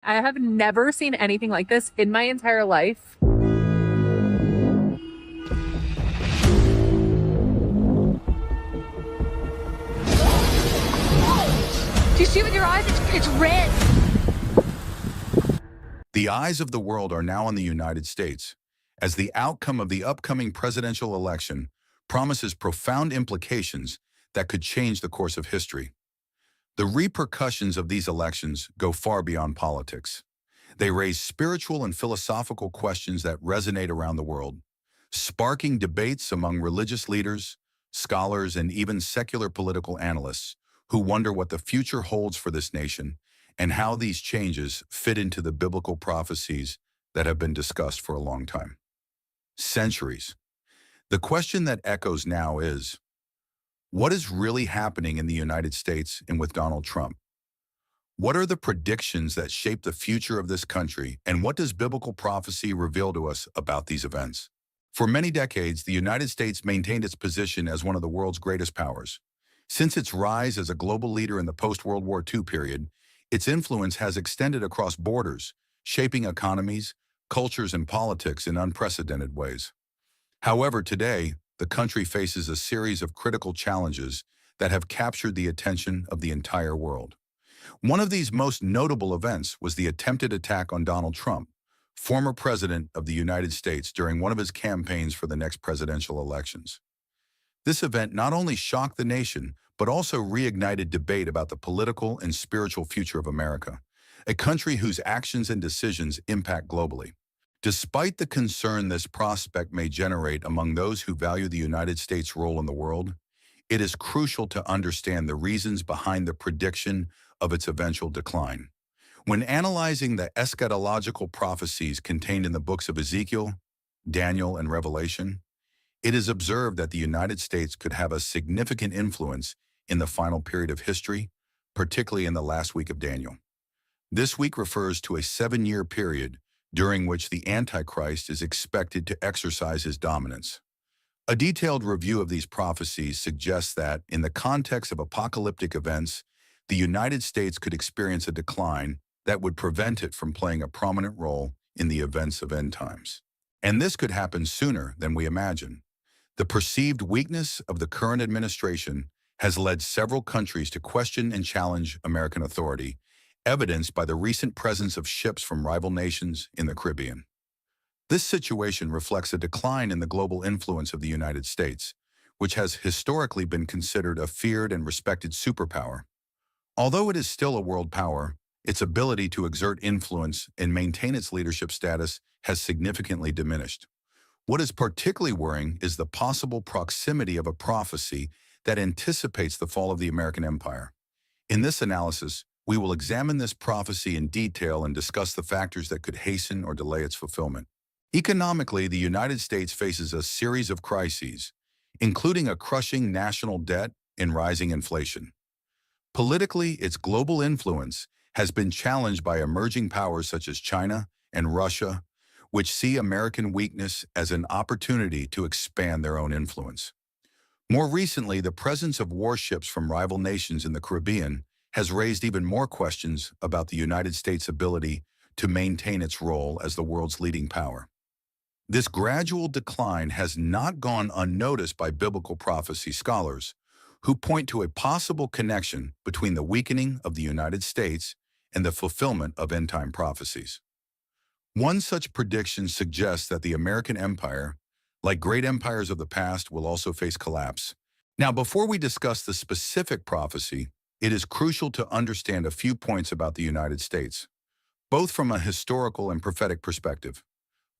I have never seen anything like this in my entire life. Do you see with your eyes? It's red. The eyes of the world are now on the United States, as the outcome of the upcoming presidential election promises profound implications that could change the course of history. The repercussions of these elections go far beyond politics. They raise spiritual and philosophical questions that resonate around the world, sparking debates among religious leaders, scholars, and even secular political analysts who wonder what the future holds for this nation and how these changes fit into the biblical prophecies that have been discussed for a long time. Centuries. The question that echoes now is, what is really happening in the United States and with Donald Trump? What are the predictions that shape the future of this country, and what does biblical prophecy reveal to us about these events? For many decades, the United States maintained its position as one of the world's greatest powers. Since its rise as a global leader in the post-World War II period, its influence has extended across borders, shaping economies, cultures, and politics in unprecedented ways. However, today, the country faces a series of critical challenges that have captured the attention of the entire world. One of these most notable events was the attempted attack on Donald Trump, former president of the United States, during one of his campaigns for the next presidential elections. This event not only shocked the nation, but also reignited debate about the political and spiritual future of America, a country whose actions and decisions impact globally. Despite the concern this prospect may generate among those who value the United States' role in the world, it is crucial to understand the reasons behind the prediction of its eventual decline. When analyzing the eschatological prophecies contained in the books of Ezekiel, Daniel, and Revelation, it is observed that the United States could have a significant influence in the final period of history, particularly in the last week of Daniel. This week refers to a 7-year period during which the Antichrist is expected to exercise his dominance. A detailed review of these prophecies suggests that, in the context of apocalyptic events, the United States could experience a decline that would prevent it from playing a prominent role in the events of end times. And this could happen sooner than we imagine. The perceived weakness of the current administration has led several countries to question and challenge American authority, evidenced by the recent presence of ships from rival nations in the Caribbean. This situation reflects a decline in the global influence of the United States, which has historically been considered a feared and respected superpower. Although it is still a world power, its ability to exert influence and maintain its leadership status has significantly diminished. What is particularly worrying is the possible proximity of a prophecy that anticipates the fall of the American empire. In this analysis, we will examine this prophecy in detail and discuss the factors that could hasten or delay its fulfillment. Economically, the United States faces a series of crises, including a crushing national debt and rising inflation. Politically, its global influence has been challenged by emerging powers such as China and Russia, which see American weakness as an opportunity to expand their own influence. More recently, the presence of warships from rival nations in the Caribbean has raised even more questions about the United States' ability to maintain its role as the world's leading power. This gradual decline has not gone unnoticed by biblical prophecy scholars, who point to a possible connection between the weakening of the United States and the fulfillment of end-time prophecies. One such prediction suggests that the American empire, like great empires of the past, will also face collapse. Now, before we discuss the specific prophecy, it is crucial to understand a few points about the United States, both from a historical and prophetic perspective.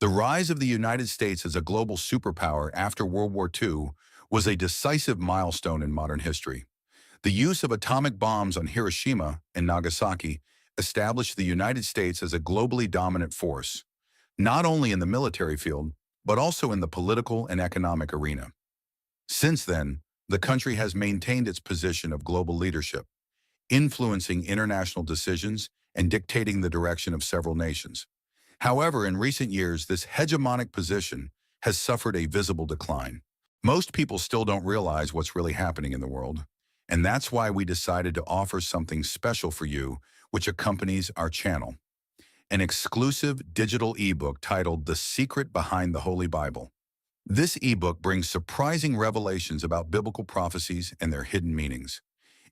The rise of the United States as a global superpower after World War II was a decisive milestone in modern history. The use of atomic bombs on Hiroshima and Nagasaki established the United States as a globally dominant force, not only in the military field, but also in the political and economic arena. Since then, the country has maintained its position of global leadership, influencing international decisions and dictating the direction of several nations. However, in recent years, this hegemonic position has suffered a visible decline. Most people still don't realize what's really happening in the world, and that's why we decided to offer something special for you, which accompanies our channel. an exclusive digital ebook titled The Secret Behind the Holy Bible. This ebook brings surprising revelations about biblical prophecies and their hidden meanings.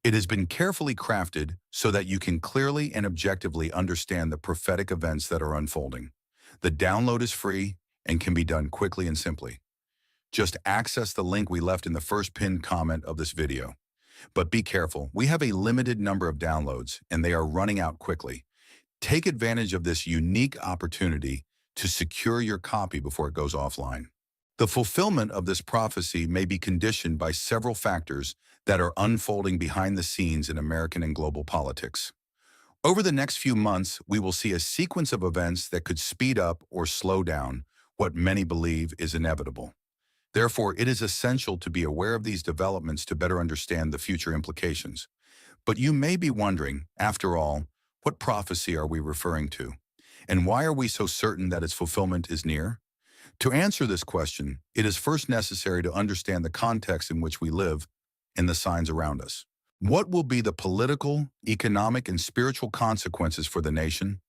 It has been carefully crafted so that you can clearly and objectively understand the prophetic events that are unfolding. The download is free and can be done quickly and simply. Just access the link we left in the first pinned comment of this video. But be careful, we have a limited number of downloads and they are running out quickly. Take advantage of this unique opportunity to secure your copy before it goes offline. The fulfillment of this prophecy may be conditioned by several factors that are unfolding behind the scenes in American and global politics. Over the next few months, we will see a sequence of events that could speed up or slow down what many believe is inevitable. Therefore, it is essential to be aware of these developments to better understand the future implications. But you may be wondering, after all, what prophecy are we referring to? And why are we so certain that its fulfillment is near? To answer this question, it is first necessary to understand the context in which we live and the signs around us. What will be the political, economic, and spiritual consequences for the nation?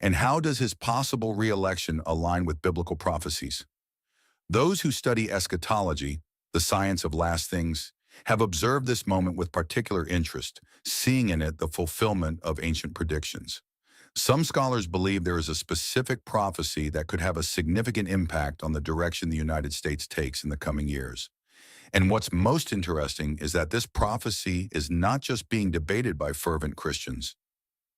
And how does his possible re-election align with biblical prophecies? Those who study eschatology, the science of last things, have observed this moment with particular interest, seeing in it the fulfillment of ancient predictions. Some scholars believe there is a specific prophecy that could have a significant impact on the direction the United States takes in the coming years. And what's most interesting is that this prophecy is not just being debated by fervent Christians.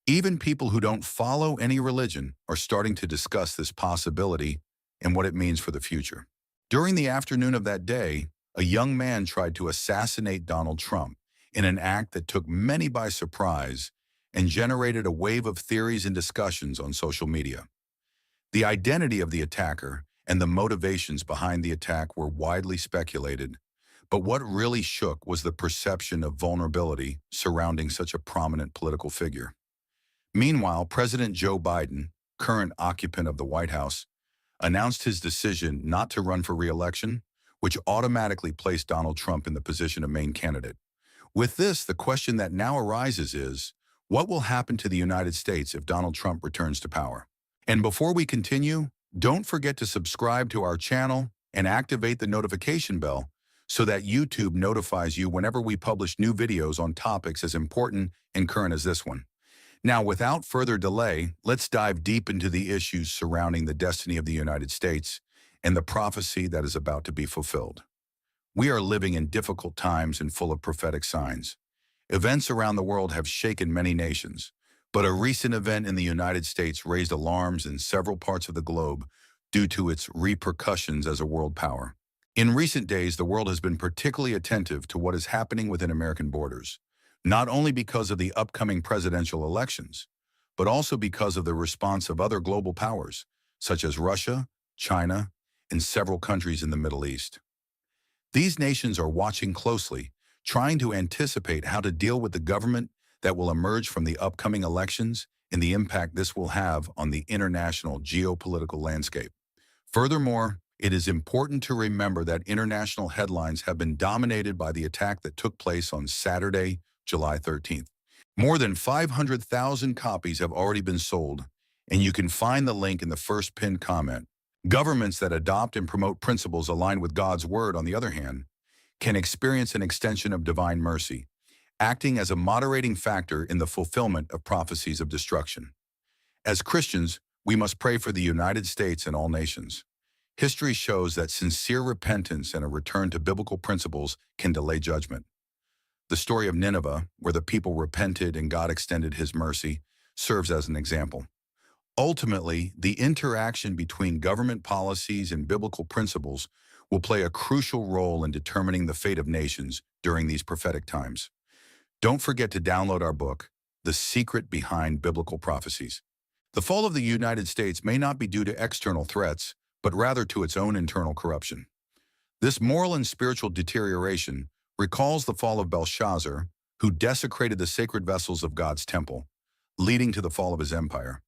Even people who don't follow any religion are starting to discuss this possibility and what it means for the future. During the afternoon of that day, a young man tried to assassinate Donald Trump in an act that took many by surprise and generated a wave of theories and discussions on social media. The identity of the attacker and the motivations behind the attack were widely speculated, but what really shook was the perception of vulnerability surrounding such a prominent political figure. Meanwhile, President Joe Biden, current occupant of the White House, announced his decision not to run for re-election, which automatically placed Donald Trump in the position of main candidate. With this, the question that now arises is, what will happen to the United States if Donald Trump returns to power? And before we continue, don't forget to subscribe to our channel and activate the notification bell so that YouTube notifies you whenever we publish new videos on topics as important and current as this one. Now, without further delay, let's dive deep into the issues surrounding the destiny of the United States and the prophecy that is about to be fulfilled. We are living in difficult times and full of prophetic signs. Events around the world have shaken many nations, but a recent event in the United States raised alarms in several parts of the globe due to its repercussions as a world power. In recent days, the world has been particularly attentive to what is happening within American borders, not only because of the upcoming presidential elections, but also because of the response of other global powers, such as Russia, China, and several countries in the Middle East. These nations are watching closely, trying to anticipate how to deal with the government that will emerge from the upcoming elections and the impact this will have on the international geopolitical landscape. Furthermore, it is important to remember that international headlines have been dominated by the attack that took place on Saturday, July 13th. More than 500,000 copies have already been sold, and you can find the link in the first pinned comment. Governments that adopt and promote principles aligned with God's word, on the other hand, can experience an extension of divine mercy, acting as a moderating factor in the fulfillment of prophecies of destruction. As Christians, we must pray for the United States and all nations. History shows that sincere repentance and a return to biblical principles can delay judgment. The story of Nineveh, where the people repented and God extended his mercy, serves as an example. Ultimately, the interaction between government policies and biblical principles will play a crucial role in determining the fate of nations during these prophetic times. Don't forget to download our book, The Secret Behind Biblical Prophecies. The fall of the United States may not be due to external threats, but rather to its own internal corruption. This moral and spiritual deterioration recalls the fall of Belshazzar, who desecrated the sacred vessels of God's temple, leading to the fall of his empire.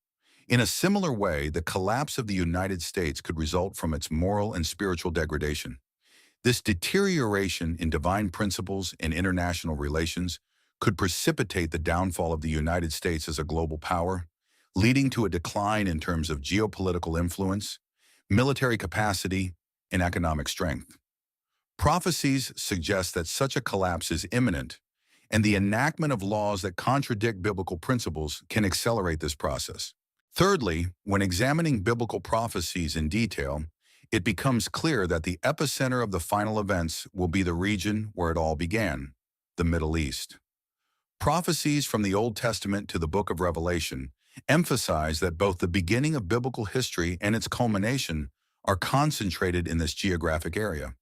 In a similar way, the collapse of the United States could result from its moral and spiritual degradation. This deterioration in divine principles and international relations could precipitate the downfall of the United States as a global power, leading to a decline in terms of geopolitical influence, military capacity, and economic strength. Prophecies suggest that such a collapse is imminent, and the enactment of laws that contradict biblical principles can accelerate this process. Thirdly, when examining biblical prophecies in detail, it becomes clear that the epicenter of the final events will be the region where it all began, the Middle East. Prophecies from the Old Testament to the book of Revelation emphasize that both the beginning of biblical history and its culmination are concentrated in this geographic area.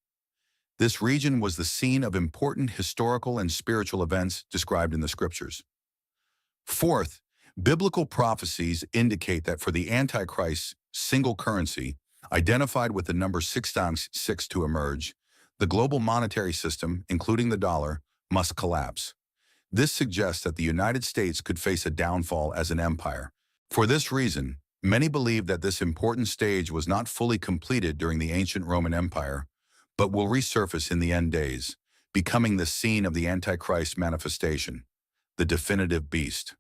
This region was the scene of important historical and spiritual events described in the scriptures. Fourth, biblical prophecies indicate that for the Antichrist's single currency, identified with the number 6 to emerge, the global monetary system, including the dollar, must collapse. This suggests that the United States could face a downfall as an empire. For this reason, many believe that this important stage was not fully completed during the ancient Roman Empire, but will resurface in the end days, becoming the scene of the Antichrist manifestation, the definitive beast.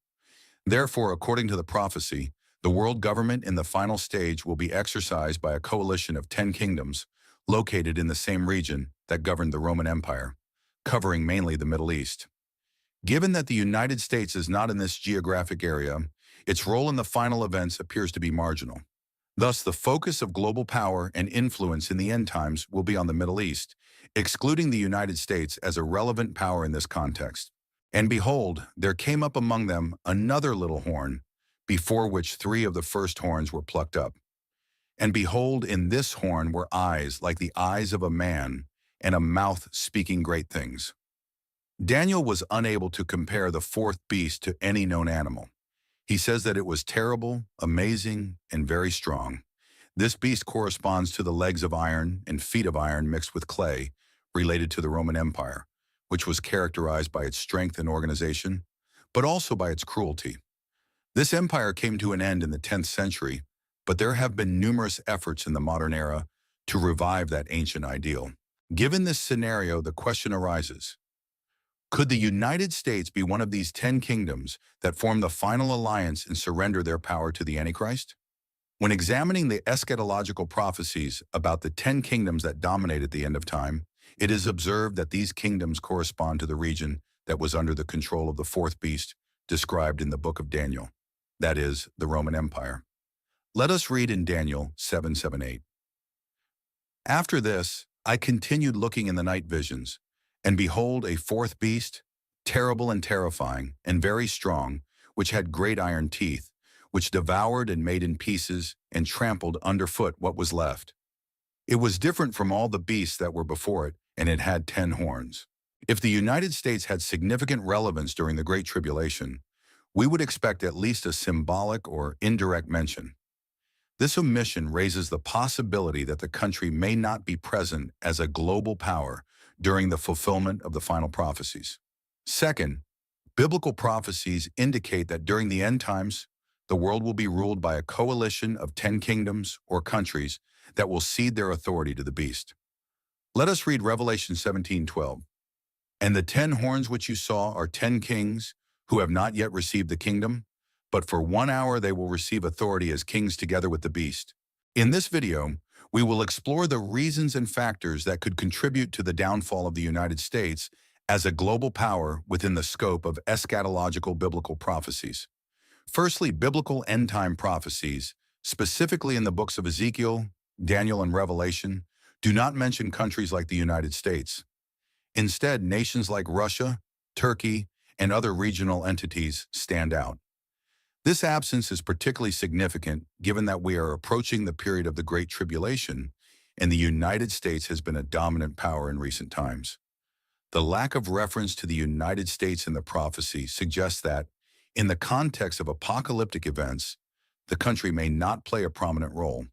Therefore, according to the prophecy, the world government in the final stage will be exercised by a coalition of 10 kingdoms located in the same region that governed the Roman Empire, covering mainly the Middle East. Given that the United States is not in this geographic area, its role in the final events appears to be marginal. Thus, the focus of global power and influence in the end times will be on the Middle East, excluding the United States as a relevant power in this context. And behold, there came up among them another little horn, before which 3 of the first horns were plucked up. And behold, in this horn were eyes like the eyes of a man, and a mouth speaking great things. Daniel was unable to compare the fourth beast to any known animal. He says that it was terrible, amazing, and very strong. This beast corresponds to the legs of iron and feet of iron mixed with clay, related to the Roman Empire, which was characterized by its strength and organization, but also by its cruelty. This empire came to an end in the 10th century, but there have been numerous efforts in the modern era to revive that ancient ideal. Given this scenario, the question arises, could the United States be one of these 10 kingdoms that form the final alliance and surrender their power to the Antichrist? When examining the eschatological prophecies about the 10 kingdoms that dominate at the end of time, it is observed that these kingdoms correspond to the region that was under the control of the fourth beast described in the book of Daniel, that is, the Roman Empire. Let us read in Daniel 7:7-8. After this, I continued looking in the night visions, and behold, a fourth beast, terrible and terrifying, and very strong, which had great iron teeth, which devoured and made in pieces and trampled underfoot what was left. It was different from all the beasts that were before it, and it had 10 horns. If the United States had significant relevance during the Great Tribulation, we would expect at least a symbolic or indirect mention. This omission raises the possibility that the country may not be present as a global power during the fulfillment of the final prophecies. Second, biblical prophecies indicate that during the end times, the world will be ruled by a coalition of 10 kingdoms or countries that will cede their authority to the beast. Let us read Revelation 17:12. And the 10 horns which you saw are 10 kings who have not yet received the kingdom, but for 1 hour they will receive authority as kings together with the beast. In this video, we will explore the reasons and factors that could contribute to the downfall of the United States as a global power within the scope of eschatological biblical prophecies. Firstly, biblical end-time prophecies, specifically in the books of Ezekiel, Daniel, and Revelation, do not mention countries like the United States. Instead, nations like Russia, Turkey, and other regional entities stand out. This absence is particularly significant given that we are approaching the period of the Great Tribulation, and the United States has been a dominant power in recent times. The lack of reference to the United States in the prophecy suggests that, in the context of apocalyptic events, the country may not play a prominent role.